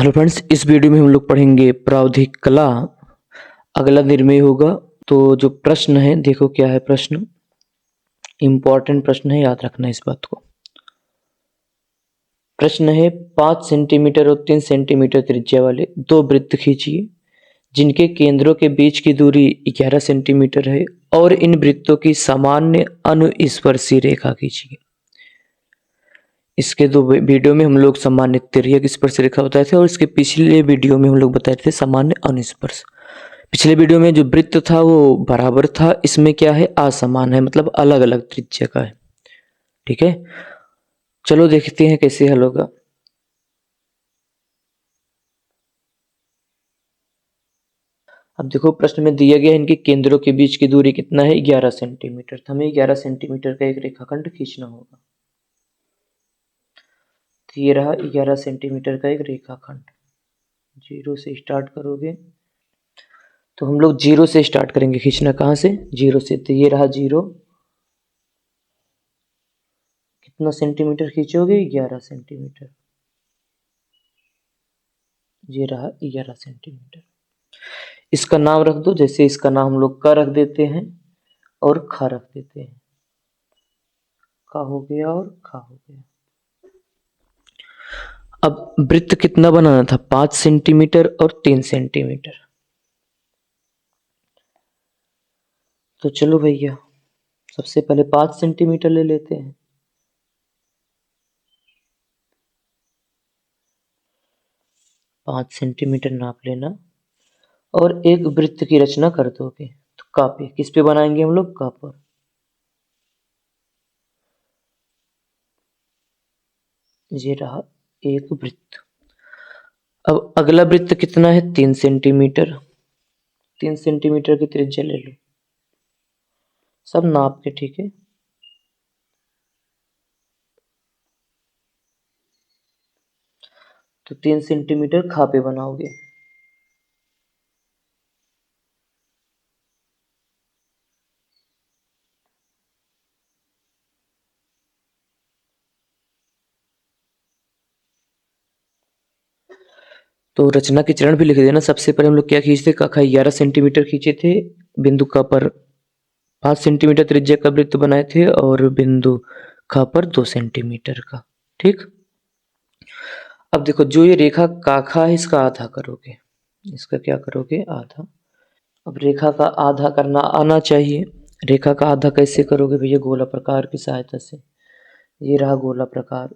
Hello friends, इस video में हम लोग पढ़ेंगे प्रावधिक कला। अगला निर्णय होगा। तो जो प्रश्न है, देखो क्या है प्रश्न। इंपॉर्टेंट प्रश्न है, याद रखना इस बात को। प्रश्न है 5 सेंटीमीटर और 3 सेंटीमीटर त्रिज्या वाले दो वृत्त खींचिए जिनके केंद्रों के बीच की दूरी 11 सेंटीमीटर है और इन वृत्तों की सामान्य अनुस्पर्शी रेखा खींचिए। इसके दो वीडियो में हम लोग सामान्य तिर्यक स्पर्श रेखा बताए थे और इसके पिछले वीडियो में हम लोग बताए थे सामान्य अनुस्पर्श। पिछले वीडियो में जो वृत्त था वो बराबर था, इसमें क्या है असमान है, मतलब अलग अलग त्रिज्या का है। ठीक है, चलो देखते हैं कैसे हल होगा। अब देखो प्रश्न में दिया गया है इनके केंद्रों के बीच की दूरी कितना है, 11 सेंटीमीटर। तो हमें 11 सेंटीमीटर का एक रेखाखंड खींचना होगा। तो ये रहा 11 सेंटीमीटर का एक रेखाखंड। जीरो से स्टार्ट करोगे तो हम लोग जीरो से स्टार्ट करेंगे खींचना। कहाँ से? जीरो से। तो ये रहा जीरो। कितना सेंटीमीटर खींचोगे? 11 सेंटीमीटर। ये रहा 11 सेंटीमीटर। इसका नाम रख दो, जैसे इसका नाम हम लोग का रख देते हैं और खा रख देते हैं। का हो गया और खा हो गया। अब वृत्त कितना बनाना था? 5 सेंटीमीटर और 3 सेंटीमीटर। तो चलो भैया, सबसे पहले 5 सेंटीमीटर ले लेते हैं। पाँच सेंटीमीटर नाप लेना और एक वृत्त की रचना कर दोगे। तो का पे, किस पे बनाएंगे हम लोग? का पर। ये रहा एक वृत्त। अब अगला वृत्त कितना है? 3 सेंटीमीटर। 3 सेंटीमीटर की त्रिज्या ले लो, सब नाप के। ठीक है, तो 3 सेंटीमीटर खापे बनाओगे। तो रचना के चरण भी लिख देना। सबसे पहले हम लोग क्या खींचते? कखा 11 सेंटीमीटर खींचे थे, बिंदु क पर 5 सेंटीमीटर त्रिज्या का वृत्त बनाए थे और बिंदु ख पर 2 सेंटीमीटर का। ठीक। अब देखो, जो ये रेखा काखा है इसका आधा करोगे। इसका क्या करोगे? आधा। अब रेखा का आधा करना आना चाहिए। रेखा का आधा कैसे करोगे भैया? गोला प्रकार की सहायता से। ये रहा गोला प्रकार।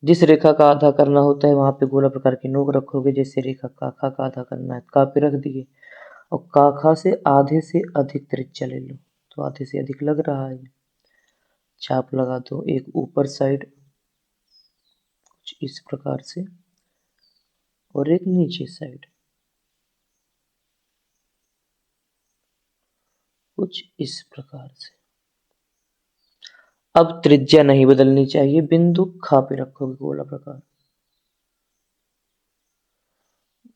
जिस रेखा का आधा करना होता है वहां पे गोला प्रकार की नोक रखोगे। जैसे रेखा काखा का आधा करना है, का पे रख दिए और काखा से आधे से अधिक त्रिज्या ले लो। तो आधे से अधिक लग रहा है, चाप लगा दो एक ऊपर साइड कुछ इस प्रकार से और एक नीचे साइड कुछ इस प्रकार से। अब त्रिज्या नहीं बदलनी चाहिए, बिंदु खा पे रखोगे गोला प्रकार।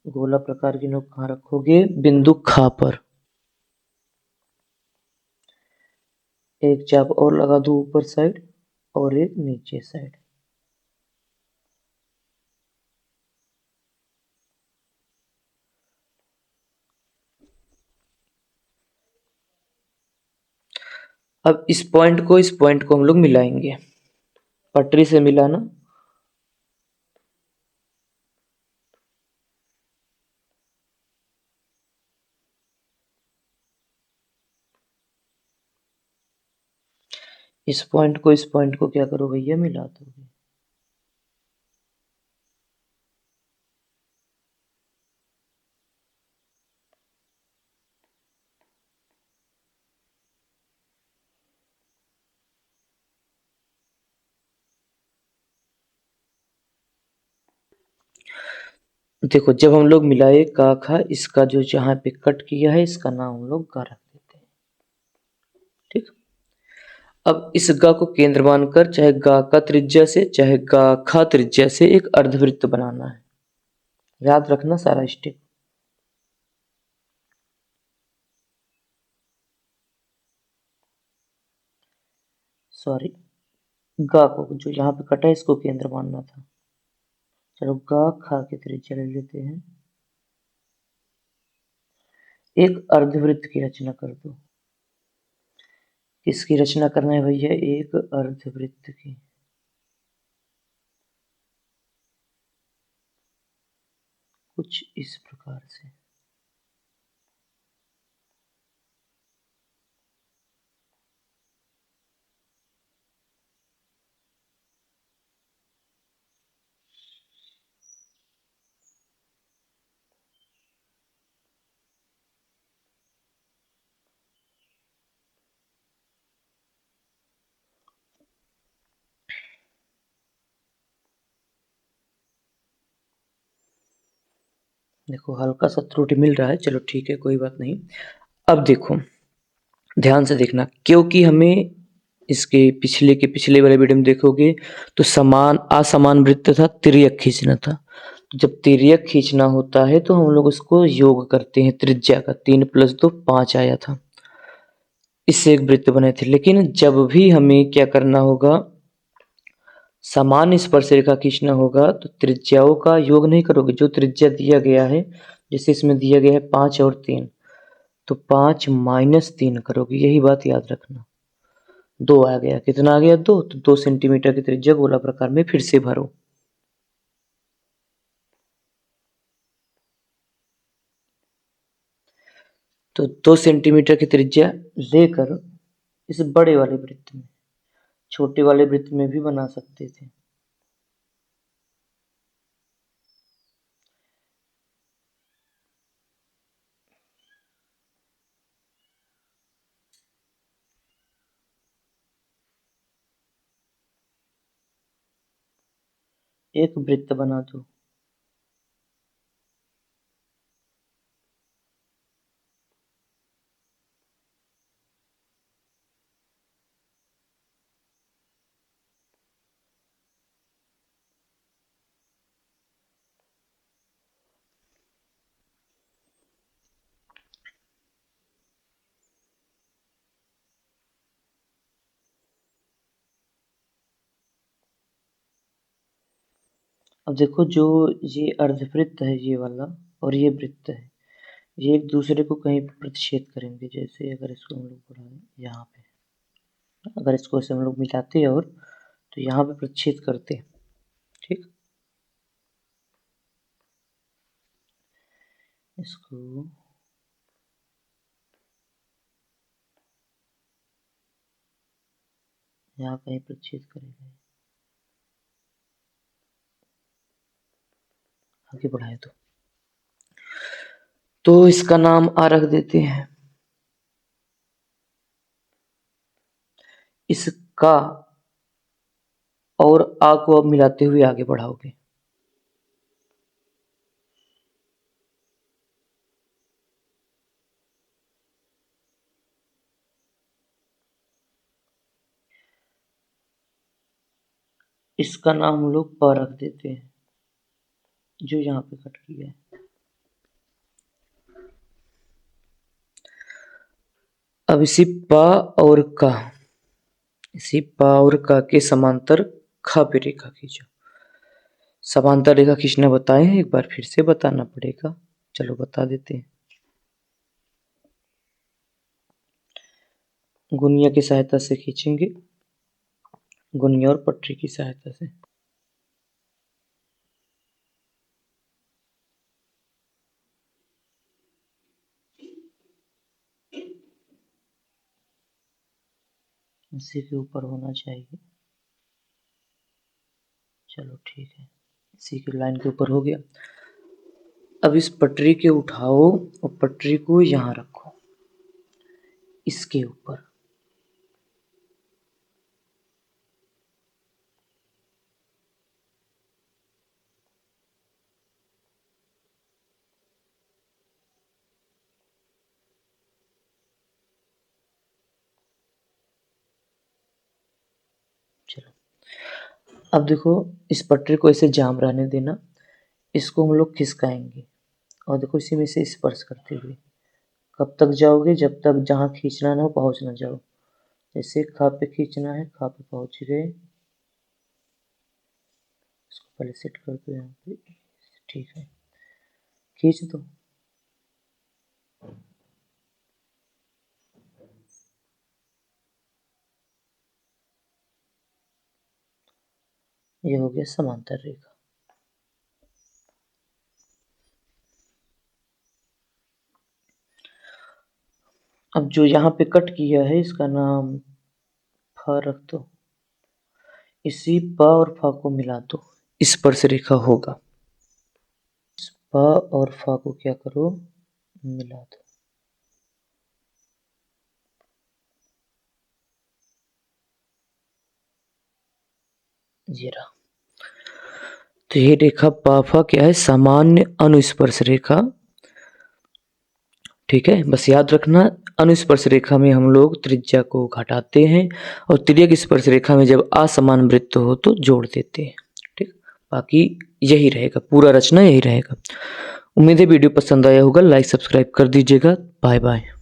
गोला प्रकार की नोक कहाँ रखोगे? बिंदु खा पर। एक चाप और लगा दो ऊपर साइड और एक नीचे साइड। अब इस पॉइंट को हम लोग मिलाएंगे। पटरी से मिलाना। इस पॉइंट को क्या करो भैया? मिला दोगे। देखो, जब हम लोग मिलाए का खा, इसका जो जहां पे कट किया है इसका नाम हम लोग गा रख देते हैं। ठीक। अब इस गा को केंद्र मानकर चाहे गा का त्रिज्या से चाहे गा खा त्रिज्या से एक अर्धवृत्त बनाना है। याद रखना सारा स्टेप। सॉरी, गा को जो यहाँ पे कटा है इसको केंद्र मानना था। चलो गा खा की त्रिज्या ले लेते हैं। एक अर्धवृत्त की रचना कर दो। किसकी रचना करना है भैया? एक अर्धवृत्त की। कुछ इस प्रकार से। देखो हल्का सा त्रुटि मिल रहा है, चलो ठीक है कोई बात नहीं। अब देखो ध्यान से देखना, क्योंकि हमें इसके पिछले के पिछले वाले वीडियो में देखोगे तो समान असमान वृत्त था, तिर्यक खींचना था। तो जब तिर्यक खींचना होता है तो हम लोग उसको योग करते हैं त्रिज्या का। 3 + 2 5 आया था, इससे एक वृत्त बने थे। लेकिन जब भी हमें क्या करना होगा, समान स्पर्श रेखा खींचना होगा तो त्रिज्याओं का योग नहीं करोगे। जो त्रिज्या दिया गया है, जैसे इसमें दिया गया है 5 और 3, तो 5 - 3 करोगे, यही बात याद रखना। 2 आ गया, कितना आ गया? 2, तो 2 सेंटीमीटर की त्रिज्या गोला प्रकार में फिर से भरो। तो 2 सेंटीमीटर की त्रिज्या लेकर इस बड़े वाले वृत्त में, छोटे वाले वृत्त में भी बना सकते थे। एक वृत्त बना दो। अब देखो जो ये अर्धवृत्त है ये वाला, और ये वृत्त है, ये एक दूसरे को कहीं प्रतिच्छेद करेंगे। जैसे अगर इसको हम लोग बढ़ाएं यहाँ पे, अगर इसको ऐसे हम लोग मिलाते और तो यहाँ पे प्रतिच्छेद करते, ठीक। इसको यहाँ कहीं प्रतिच्छेद करेंगे, आगे बढ़ाए तो इसका नाम आ रख देते हैं। इसका और आ को अब मिलाते हुए आगे बढ़ाओगे। इसका नाम हम लोग प रख देते हैं, जो यहाँ पे कट किया है। अब इसी प और का, इसी प और का के समांतर ख पे रेखा खींचो। समांतर रेखा खींचना बताए हैं, एक बार फिर से बताना पड़ेगा, चलो बता देते हैं। गुनिया की सहायता से खींचेंगे, गुनिया और पटरी की सहायता से। इसी के ऊपर होना चाहिए, चलो ठीक है, इसी की लाइन के ऊपर हो गया। अब इस पटरी के उठाओ और पटरी को यहाँ रखो, इसके ऊपर। चलो अब देखो इस पटरी को ऐसे जाम रहने देना, इसको हम लोग खिसकाएंगे और देखो इसी में से स्पर्श करते हुए कब तक जाओगे, जब तक जहाँ खींचना ना हो पहुँच ना जाओ। जैसे खा पे खींचना है, खा पे पहुँच गए, इसको पहले सेट कर दो यहाँ पे, ठीक है, खींच दो। ये हो गया समांतर रेखा। अब जो यहाँ पे कट किया है इसका नाम फ रख दो, इसी प और फ को मिला दो, स्पर्श रेखा होगा। इस प और फ को क्या करो, मिला दो। ये रहा। तो ये रेखा प फ क्या है, सामान्य अनुस्पर्श रेखा। ठीक है, बस याद रखना अनुस्पर्श रेखा में हम लोग त्रिज्या को घटाते हैं और तिर्यक स्पर्श रेखा में जब असमान वृत्त हो तो जोड़ देते हैं। ठीक, बाकी यही रहेगा, पूरा रचना यही रहेगा। उम्मीद है वीडियो पसंद आया होगा, लाइक सब्सक्राइब कर दीजिएगा। Bye bye.